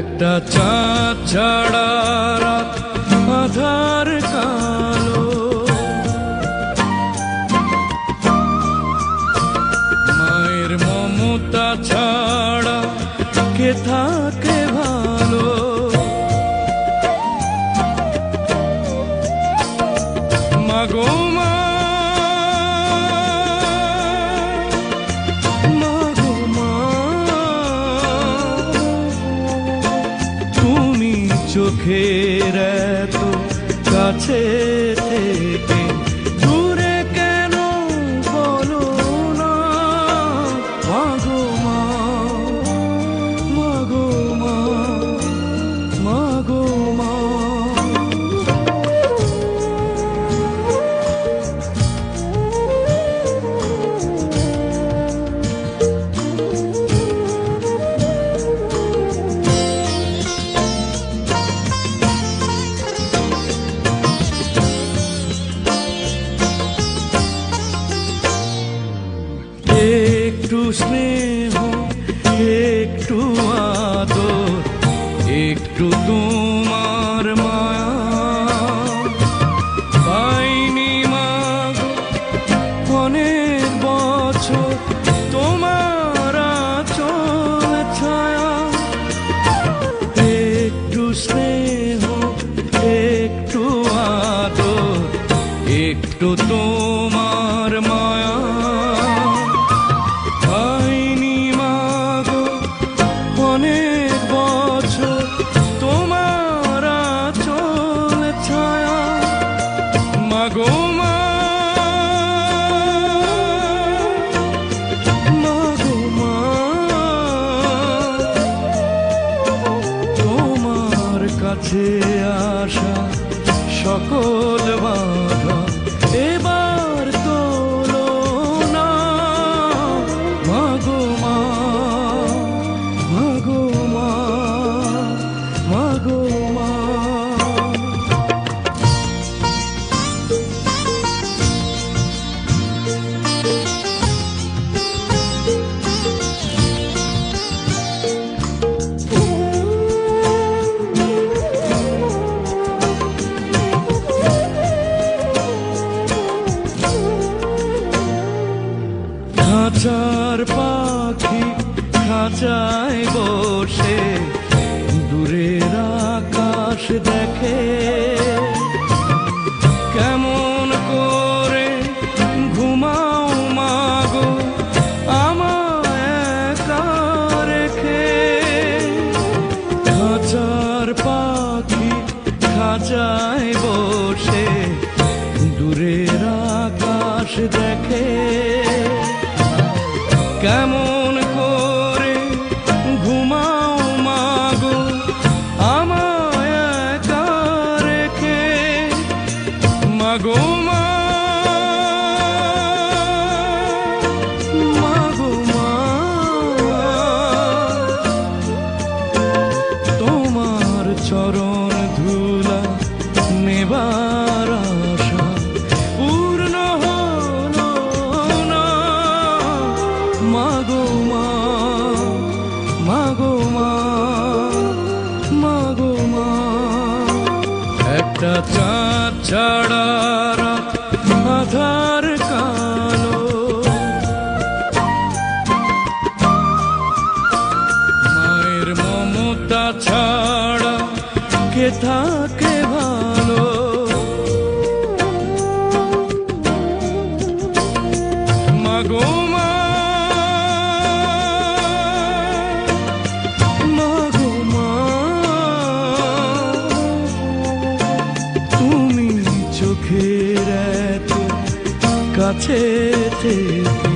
একটা চাঁদ ছাড়া রাত আধার কালো, মায়ের মমতা ছাড়া কে থাকে ভালো। মাগো মা, মাগো মা, তুমি চোখের এত কাছে থেকে দূরে কেন বলো না? মাগো মা, মাগো মা, মাগো মা। একটু স্নেহ, একটু আদর, একটু তোমার মায়া পাইনি মাগো অনেক বছর, তোমার আঁচল ছায়া। একটু স্নেহ, একটু আদর, একটু তোমার মায়া পাইনি মাগো অনেক বছর, তোমার আঁচল ছায়া। মাগো মা, মাগো মা, তোমার কাছে আসা সকল বাধা এবার তোলো না। মাগো মা, মাগো মা, মাগো মা। খাঁচার পাখি খাঁচায় বসে দূরের আকাশ দেখে, কেমন করে ঘুমাও মাগো আমায় একা রেখে। খাঁচার পাখি খাঁচায় বসে দূরের আকাশ দেখে, কেমন করে ঘুমাও মাগো আমায় একা রেখে। মাগো মা, মাগো মা, তোমার চরণ ধুলা নেবার আশা পূর্ণ হলো না। মাগো মা, মাগো মা, মাগো মা। একটা চাঁদ ছাড়া রাত আধার কালো, মায়ের মমতা ছাড়া কে থাকে ভালো। মাগো মা, মাগো মা, তুমি চোখের এত কাছে থেকে